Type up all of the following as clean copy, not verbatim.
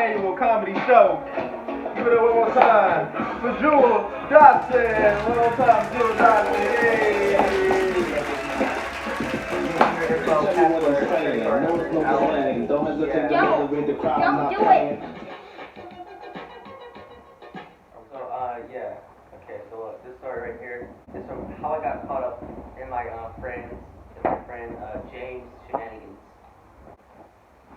Annual comedy show. Give it up one more time for Jewel Dotson. One more time, Jewel Dotson. Hey. Don't hesitate to motivate the crowd. Don't do it. Yeah. Okay, so this story right here is from how I got caught up in my friend James' shenanigans.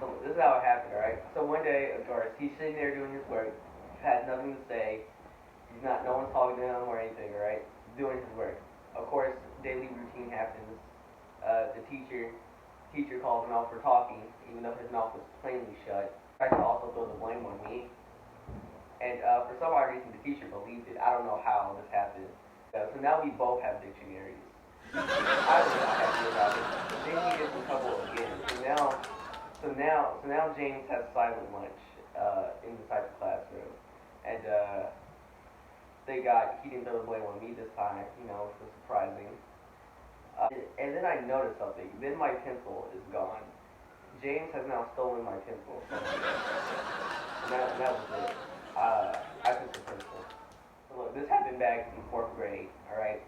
So this is how it happened, alright? So one day, of course, he's sitting there doing his work, has nothing to say, no one's talking to him or anything, alright? Doing his work. Of course, daily routine happens. The teacher calls him out for talking, even though his mouth was plainly shut. Tries to also throw the blame on me. And for some odd reason, the teacher believed it. I don't know how this happened. So now we both have dictionaries. I was not happy about it. Then he gets in trouble again. So now James has silent lunch inside the classroom, and he didn't throw the blame on me this time. Which was surprising. And then I noticed something. Then my pencil is gone. James has now stolen my pencil. And that was it. I took the pencil. So look, this happened back in 4th grade. All right.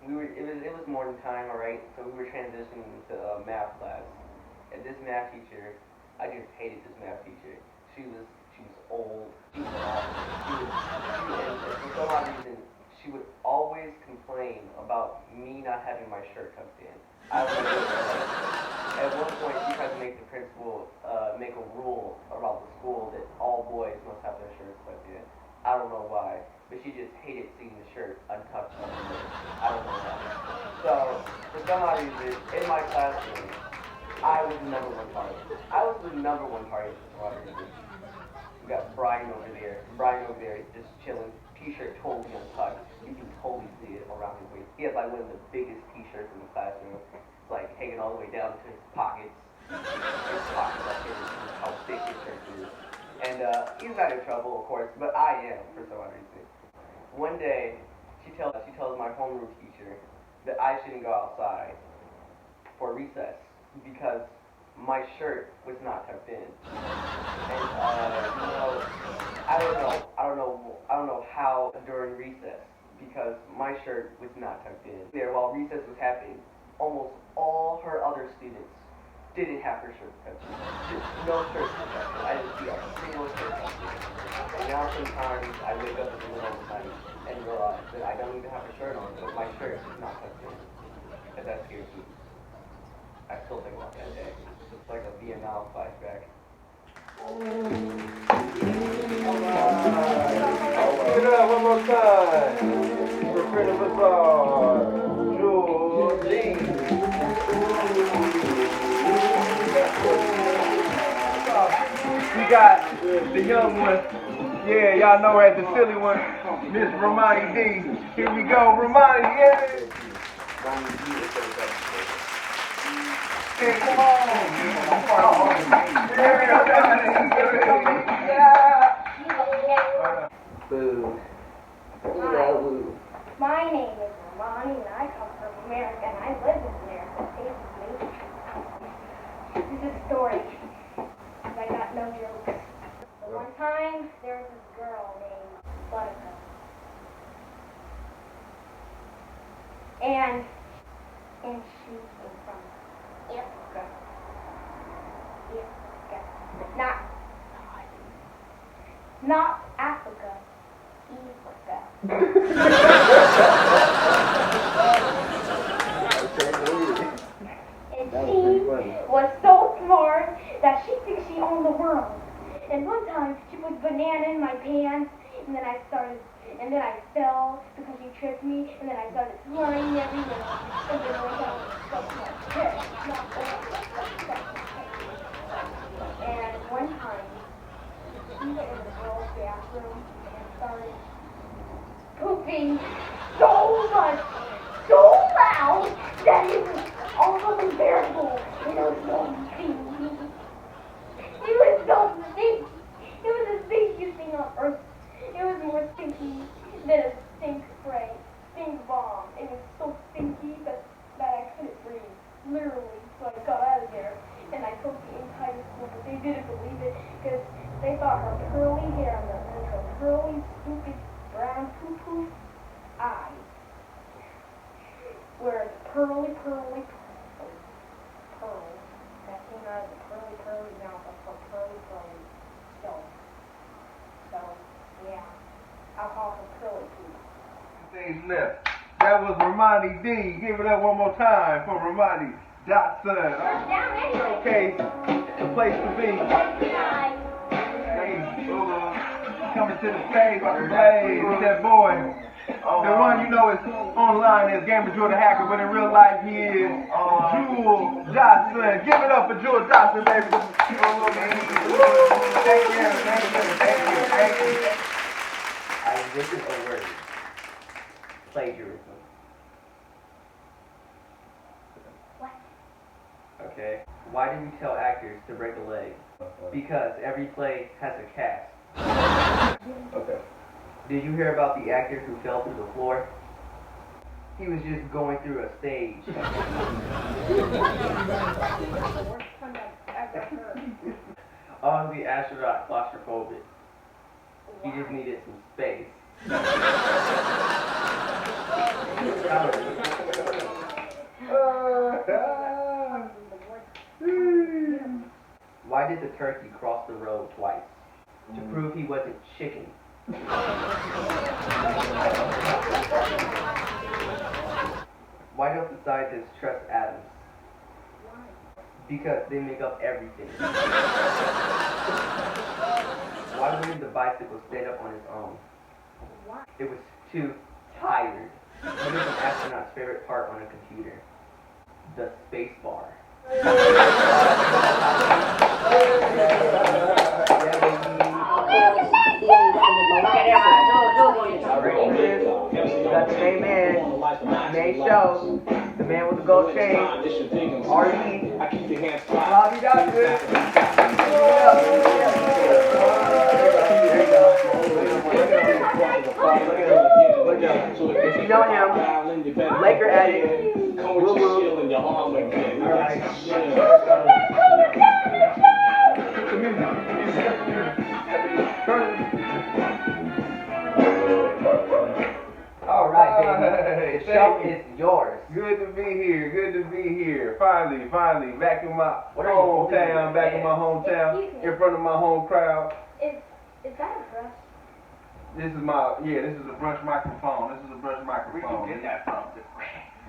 It was morning time. All right. So we were transitioning to math class. And this math teacher, I just hated this math teacher. She was old. She was awful. And for some odd reason, she would always complain about me not having my shirt tucked in. I don't know what it was. At one point, she tried to make the principal make a rule about the school that all boys must have their shirts tucked in. I don't know why, but she just hated seeing the shirt untucked. I don't know why. So, for some odd reason, in my classroom, I was the number one target. I was the number one target for some reason. We got Brian over there. Brian over there is just chilling. T-shirt totally untucked. You can totally see it around his waist. He has like one of the biggest T-shirts in the classroom. It's like hanging all the way down to his pockets. His pockets up here. How thick his shirt is. And he's not in trouble, of course, but I am for some odd reason. One day, she tells my homeroom teacher that I shouldn't go outside for recess because my shirt was not tucked in. And I don't know how during recess, because my shirt was not tucked in. There, while recess was happening, almost all her other students didn't have her shirt tucked in. Just no shirt tucked in. I didn't see a single shirt tucked in. And now sometimes I wake up in the middle of the night and realize that I don't even have a shirt on, but my shirt is not tucked in. And that scares me. I still think about that day. It's like a Vietnam flashback. Give it up one more time for friend of us all, Jewel Dotson. We got the young one. Yeah, y'all know her as the silly one, Miss Romani D. Here we go, Romani, yeah. Hey, come on. Boo. Hi. My name is Romani and I come from America and I live in America. This is a story. I got no jokes. But one time there was this girl named Buttercup. And she came from Africa. Not Africa. And she was so smart that she thinks she owned the world. And one time she put banana in my pants, and then I fell because she tripped me, and then I started flying everywhere. And then I got stuck like this. And one time she went in the girls' bathroom and but they didn't believe it because they thought her curly hair and her curly, stupid, brown poo-poo eyes were pearly pearls that came out of the pearly mouth of her pearly. So, yeah, I'll call her pearly poo. Things left. That was Romani D. Give it up one more time for Romani Dotson. First down anyway. Okay, the place to be. Nice. Coming to the stage like a blaze. It's that boy. The one you know is online is Gamer Joe the Hacker, but in real life he is Jewel Dotson. Give it up for Jewel Dotson, baby. Thank you. I invented a word. Plagiarism. What? Okay. Why do we tell actors to break a leg? Because every play has a cast. Okay. Did you hear about the actor who fell through the floor? He was just going through a stage. All the astronaut claustrophobic. He just needed some space. Why did the turkey cross the road twice? To prove he wasn't chicken. Why don't the scientists trust atoms? Because they make up everything. Why wouldn't the bicycle stand up on its own? It was too tired. What is an astronaut's favorite part on a computer? The space bar. Got the main man, main show, the man with the gold chain, R.E. Bobby Dotson. If you know him, Laker addict, woo-woo. Alright, baby. The show is yours. Good to be here. Good to be here. Finally, back in my hometown, in front of my home crowd. Is that a brush? This is a brush microphone. Where'd you get that from?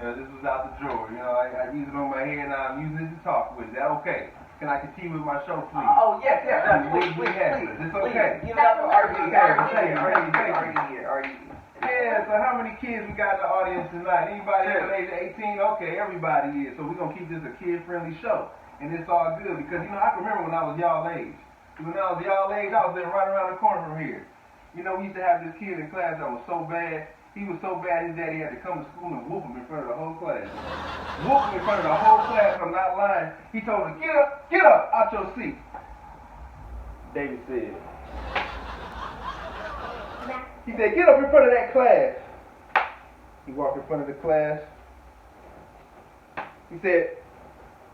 This was out the drawer. You know, I use it on my head and I'm using it to talk with. Is that okay? Can I continue with my show, please? Oh, yes, please. It's okay. Give it up for R.E. Yeah, so how many kids we got in the audience tonight? Anybody under the age of 18? Okay, everybody is. So we're going to keep this a kid-friendly show. And it's all good because, you know, I can remember when I was y'all age. When I was y'all age, I was living right around the corner from here. You know, we used to have this kid in class that was so bad. He was so bad his daddy had to come to school and whoop him in front of the whole class. Whoop him in front of the whole class, I'm not lying. He told him, get up, out your seat. David said. He said, get up in front of that class. He walked in front of the class. He said,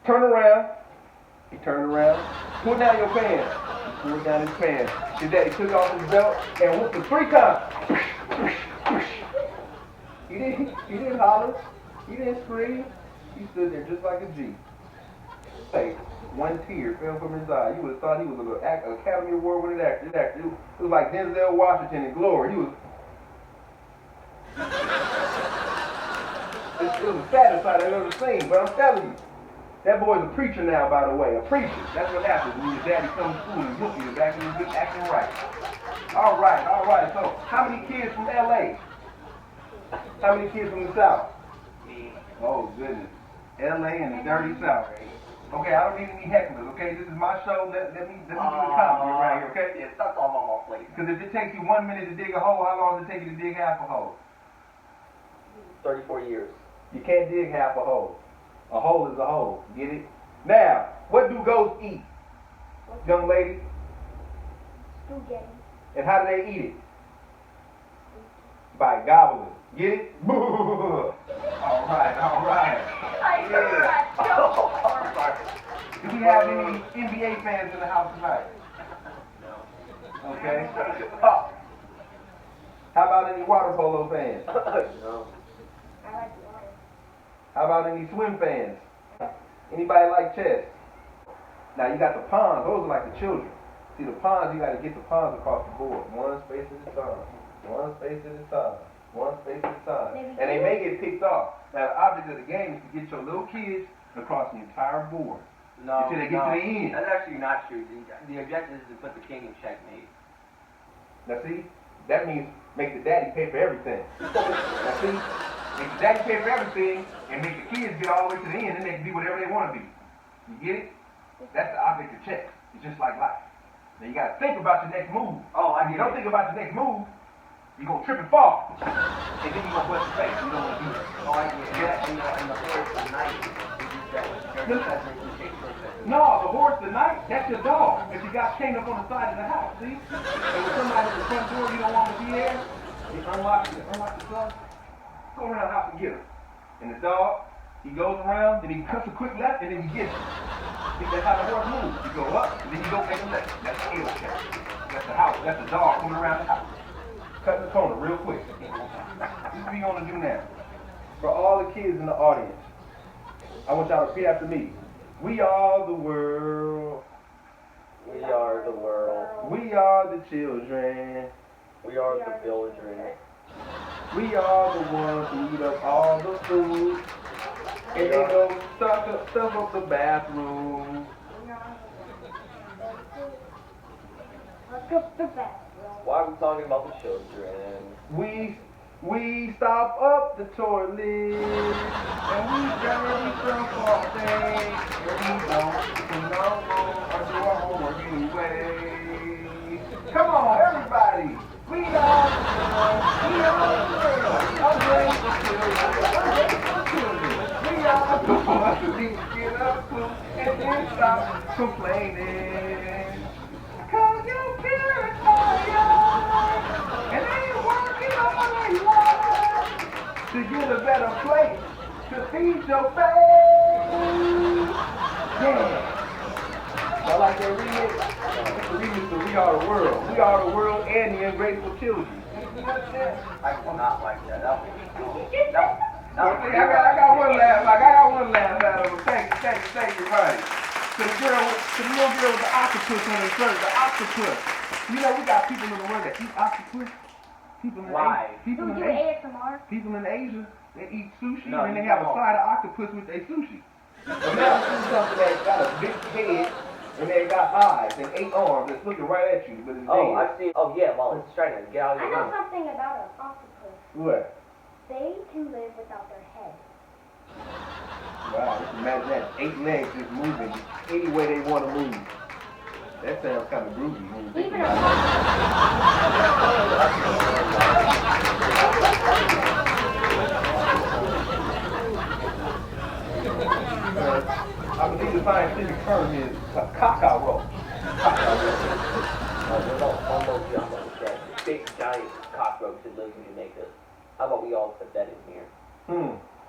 turn around. He turned around. Pull down your pants. He pulled down his pants. His daddy took off his belt and whooped him 3 times. He didn't holler. He didn't scream. He stood there just like a G. Hey, 1 tear fell from his eye. You would have thought he was an Academy Award winning actor. It was like Denzel Washington in Glory. It was a saddest sight I've ever seen, but I'm telling you, that boy's a preacher now, by the way. A preacher. That's what happens when your daddy comes to school and whoop you back when you're acting right. All right. So, how many kids from L.A.? How many kids from the South? Oh, goodness. L.A. and the dirty South. Okay, I don't need any hecklers, okay? This is my show. Let me do the comedy around here, okay? Yeah, that's all on my plate. Because if it takes you 1 minute to dig a hole, how long does it take you to dig half a hole? 34 years. You can't dig half a hole. A hole is a hole. Get it? Now, what do ghosts eat? Young lady? Spaghetti. And how do they eat it? By gobbling. Get it? All right. I heard that. Do we have any NBA fans in the house tonight? Okay. How about any water polo fans? No. I like water. How about any swim fans? Anybody like chess? Now you got the pawns, those are like the children. See the pawns, you gotta get the pawns across the board. One space at a time. One space at a time. One space at a time. And they may get picked off. Now the object of the game is to get your little kids across the entire board. No, until they get to the end. That's actually not true. The objective is to put the king in checkmate. Now see, that means make the daddy pay for everything. Now see, make the daddy pay for everything and make the kids get all the way to the end and they can be whatever they want to be. You get it? That's the object of chess. It's just like life. Now you gotta think about your next move. Oh, If you don't think about your next move, you're gonna trip and fall. And then you're gonna bust your face. You don't wanna do that. Oh, I get it. And the horse the knight No, the horse, the knight, that's your dog that you got chained up on the side of the house, see? And when somebody at the front door you don't want to be there, you unlock the stuff, go around the house and get him. And the dog, he goes around, and he cuts a quick left, and then you get him. See, that's how the horse moves. You go up, and then you go make a left. That's the heel check. That's the house. That's the dog coming around the house. Cutting the corner real quick. This is what you're going to do now. For all the kids in the audience, I want y'all to repeat after me. We are the world. We are the world. We are the children. We are the children. We are the ones who eat up all the food. And they go stuff up the bathroom. Why are we talking about the children? We stop up the toilet and we dirty stuff all day. And we don't do our homework anyway. Come on, everybody. We are ungrateful children. We are the ones who need to get up to and then stop complaining. Cause your parents are young and they working all their life to get a better place to feed your face. Yeah. I like that remix. That's the remix of We Are the World. We Are the World and the Ungrateful Children. I do not like that. I got one laugh out of them. Thank you, right. To the little girl with the octopus on her shirt, the octopus. You know, we got people in the world that eat octopus. People in ASMR? People in Asia, they eat sushi No, and they have a side of octopus with their sushi. But now see something that's got a big head and they got eyes and 8 arms that's looking right at you, but it's dead. I've seen. Oh yeah, well it's trying to get out of I your know mouth. something about an octopus. What? They can live without their head. Wow, just imagine that. 8 legs just moving any way they want to move. That sounds kind of groovy when you think Even a about it. I believe the scientific term is a cockroach. There's almost that big giant cockroach that lives in Jamaica. How about we all put that in here?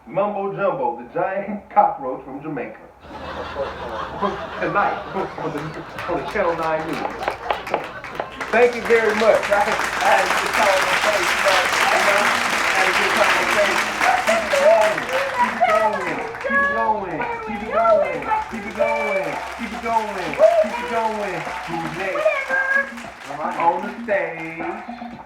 Mumbo Jumbo, the giant cockroach from Jamaica. Tonight on the Channel 9 News. Thank you very much. I had a good time on stage, I had a good time on stage. Keep it going. Who's next on the stage?